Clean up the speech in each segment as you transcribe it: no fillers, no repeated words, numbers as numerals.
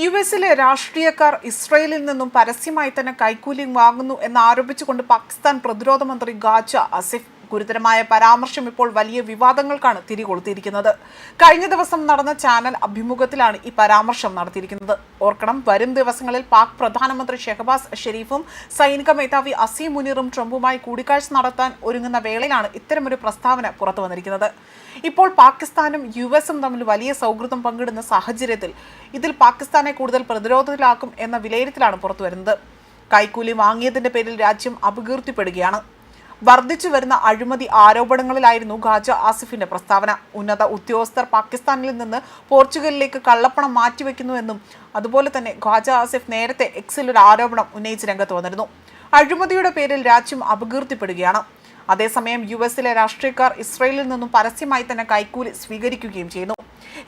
യുഎസിലെ രാഷ്ട്രീയക്കാർ ഇസ്രയേലിൽ നിന്നും പരസ്യമായി തന്നെ കൈക്കൂലി വാങ്ങുന്നു എന്നാരോപിച്ചുകൊണ്ട് പാകിസ്ഥാൻ പ്രതിരോധ മന്ത്രി ഖാജ ആസിഫ് ഗുരുതരമായ പരാമർശം ഇപ്പോൾ വലിയ വിവാദങ്ങൾക്കാണ് തിരികൊളുത്തിയിരിക്കുന്നത്. കഴിഞ്ഞ ദിവസം നടന്ന ചാനൽ അഭിമുഖത്തിലാണ് ഈ പരാമർശം നടത്തിയിരിക്കുന്നത്. ഓർക്കണം, വരും ദിവസങ്ങളിൽ പാക് പ്രധാനമന്ത്രി ഷെഹബാസ് ഷെരീഫും സൈനിക മേധാവി അസീം മുനീറും ട്രംപുമായി കൂടിക്കാഴ്ച നടത്താൻ ഒരുങ്ങുന്ന വേളയിലാണ് ഇത്തരമൊരു പ്രസ്താവന പുറത്തു വന്നിരിക്കുന്നത്. ഇപ്പോൾ പാകിസ്ഥാനും യുഎസും തമ്മിൽ വലിയ സൗഹൃദം പങ്കിടുന്ന സാഹചര്യത്തിൽ ഇതിൽ പാകിസ്ഥാനെ കൂടുതൽ പ്രതിരോധത്തിലാക്കും എന്ന വിലയിരുത്തലാണ് പുറത്തുവരുന്നത്. കൈക്കൂലി വാങ്ങിയതിന്റെ പേരിൽ രാജ്യം അപകീർത്തിപ്പെടുകയാണ്. വർദ്ധിച്ചു വരുന്ന അഴിമതി ആരോപണങ്ങളിലായിരുന്നു ഖാജ ആസിഫിന്റെ പ്രസ്താവന. ഉന്നത ഉദ്യോഗസ്ഥർ പാകിസ്ഥാനിൽ നിന്ന് പോർച്ചുഗലിലേക്ക് കള്ളപ്പണം മാറ്റിവെക്കുന്നുവെന്നും അതുപോലെ തന്നെ ഖാജ ആസിഫ് നേരത്തെ എക്സിൽ ഒരു ആരോപണം ഉന്നയിച്ച് രംഗത്ത് വന്നിരുന്നു. അഴിമതിയുടെ പേരിൽ രാജ്യം അപകീർത്തിപ്പെടുകയാണ്. അതേസമയം യുഎസിലെ രാഷ്ട്രീയക്കാർ ഇസ്രയേലിൽ നിന്നും പരസ്യമായി തന്നെ കൈക്കൂലി സ്വീകരിക്കുകയും ചെയ്യുന്നു.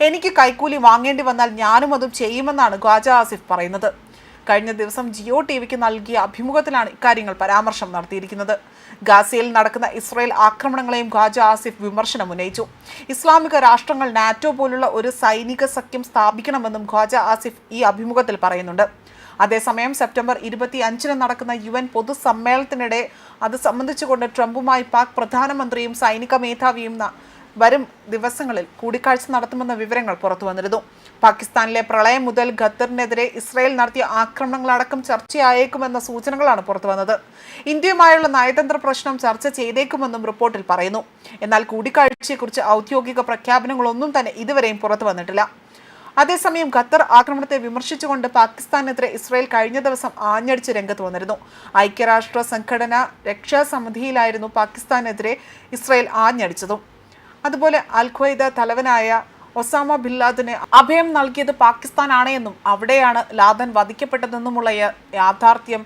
എനിക്ക് കൈക്കൂലി വാങ്ങേണ്ടി വന്നാൽ ഞാനും അതും ചെയ്യുമെന്നാണ് ഖാജ ആസിഫ് പറയുന്നത്. കഴിഞ്ഞ ദിവസം ജിയോ ടിവിക്ക് നൽകിയ അഭിമുഖത്തിലാണ് ഇക്കാര്യങ്ങൾ പരാമർശം നടത്തിയിരിക്കുന്നത്. ഗാസയിൽ നടക്കുന്ന ഇസ്രയേൽ ആക്രമണങ്ങളെയും ഖാജ ആസിഫ് വിമർശനം ഉന്നയിച്ചു. ഇസ്ലാമിക രാഷ്ട്രങ്ങൾ നാറ്റോ പോലുള്ള ഒരു സൈനിക സഖ്യം സ്ഥാപിക്കണമെന്നും ഖാജ ആസിഫ് ഈ അഭിമുഖത്തിൽ പറയുന്നുണ്ട്. അതേസമയം സെപ്റ്റംബർ 25 നടക്കുന്ന UN പൊതുസമ്മേളനത്തിനിടെ അത് സംബന്ധിച്ചുകൊണ്ട് ട്രംപുമായി പാക് പ്രധാനമന്ത്രിയും സൈനിക മേധാവിയും വരും ദിവസങ്ങളിൽ കൂടിക്കാഴ്ച നടത്തുമെന്ന വിവരങ്ങൾ പുറത്തു വന്നിരുന്നു. പാകിസ്ഥാനിലെ പ്രളയം മുതൽ ഖത്തറിനെതിരെ ഇസ്രയേൽ നടത്തിയ ആക്രമണങ്ങളടക്കം ചർച്ചയായേക്കുമെന്ന സൂചനകളാണ് പുറത്തു വന്നത്. ഇന്ത്യയുമായുള്ള നയതന്ത്ര പ്രശ്നം ചർച്ച ചെയ്തേക്കുമെന്നും റിപ്പോർട്ടിൽ പറയുന്നു. എന്നാൽ കൂടിക്കാഴ്ചയെക്കുറിച്ച് ഔദ്യോഗിക പ്രഖ്യാപനങ്ങളൊന്നും തന്നെ ഇതുവരെയും പുറത്തു വന്നിട്ടില്ല. അതേസമയം ഖത്തർ ആക്രമണത്തെ വിമർശിച്ചുകൊണ്ട് പാകിസ്ഥാനെതിരെ ഇസ്രയേൽ കഴിഞ്ഞ ദിവസം ആഞ്ഞടിച്ച് രംഗത്ത് വന്നിരുന്നു. ഐക്യരാഷ്ട്ര സംഘടന രക്ഷാസമിതിയിലായിരുന്നു പാകിസ്ഥാനെതിരെ ഇസ്രയേൽ ആഞ്ഞടിച്ചതും. അതുപോലെ അൽ ഖ്വയ്ദ തലവനായ ഒസാമ ബിൻ ലാദന് അഭയം നൽകിയത് പാകിസ്ഥാനാണ് എന്നും അവിടെയാണ് ലാദൻ വധിക്കപ്പെട്ടതെന്നുമുള്ള യാഥാർത്ഥ്യം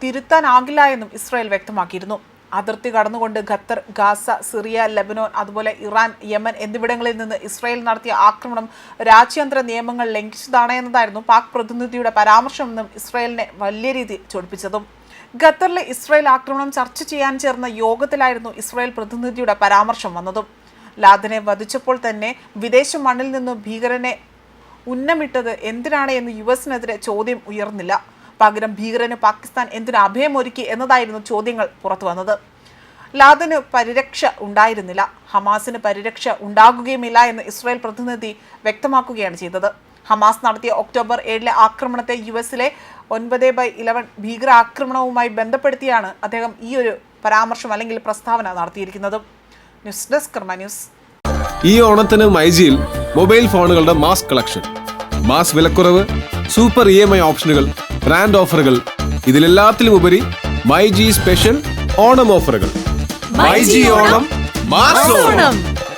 തിരുത്താനാകില്ല എന്നും ഇസ്രയേൽ വ്യക്തമാക്കിയിരുന്നു. അതിർത്തി കടന്നുകൊണ്ട് ഖത്തർ, ഗാസ, സിറിയ, ലെബനോൻ, അതുപോലെ ഇറാൻ, യമൻ എന്നിവിടങ്ങളിൽ നിന്ന് ഇസ്രയേൽ നടത്തിയ ആക്രമണം രാജ്യാന്തര നിയമങ്ങൾ ലംഘിച്ചതാണ് എന്നതായിരുന്നു പാക് പ്രതിനിധിയുടെ പരാമർശമെന്നും ഇസ്രയേലിനെ വലിയ രീതിയിൽ ചൊടിപ്പിച്ചതും. ഖത്തറിലെ ഇസ്രയേൽ ആക്രമണം ചർച്ച ചെയ്യാൻ ചേർന്ന യോഗത്തിലായിരുന്നു ഇസ്രയേൽ പ്രതിനിധിയുടെ പരാമർശം വന്നതും. ലാദനെ വധിച്ചപ്പോൾ തന്നെ വിദേശ മണ്ണിൽ നിന്ന് ഭീകരനെ ഉന്നമിട്ടത് എന്തിനാണ് എന്ന് യുഎസിനെതിരെ ചോദ്യം ഉയർന്നില്ല. പകരം ഭീകരന് പാകിസ്ഥാൻ എന്തിന് അഭയമൊരുക്കി എന്നതായിരുന്നു ചോദ്യങ്ങൾ പുറത്തു വന്നത്. ലാദന് പരിരക്ഷ ഉണ്ടായിരുന്നില്ല, ഹമാസിന് പരിരക്ഷ ഉണ്ടാകുകയുമില്ല എന്ന് ഇസ്രയേൽ പ്രതിനിധി വ്യക്തമാക്കുകയാണ് ചെയ്തത്. ഹമാസ് നടത്തിയ ഒക്ടോബർ 7 ആക്രമണത്തെ യുഎസിലെ 9/11 ഭീകരാക്രമണവുമായി ബന്ധപ്പെടുത്തിയാണ് അദ്ദേഹം ഈ ഒരു പരാമർശം അല്ലെങ്കിൽ പ്രസ്താവന നടത്തിയിരിക്കുന്നത്. ന്യൂസ് ഡെസ്ക് കർമ്മ ന്യൂസ്. ഈ ഓണത്തിന് മൈജിയിൽ മൊബൈൽ ഫോണുകളുടെ മാസ് കളക്ഷൻ, മാസ് വിലക്കുറവ്, സൂപ്പർ EMI ഓപ്ഷനുകൾ, ബ്രാൻഡ് ഓഫറുകൾ, ഇതിലെല്ലാത്തിലും ഉപരി മൈജി സ്പെഷ്യൽ ഓണം ഓഫറുകൾ. മൈജി ഓണം മാസ് ഓണം.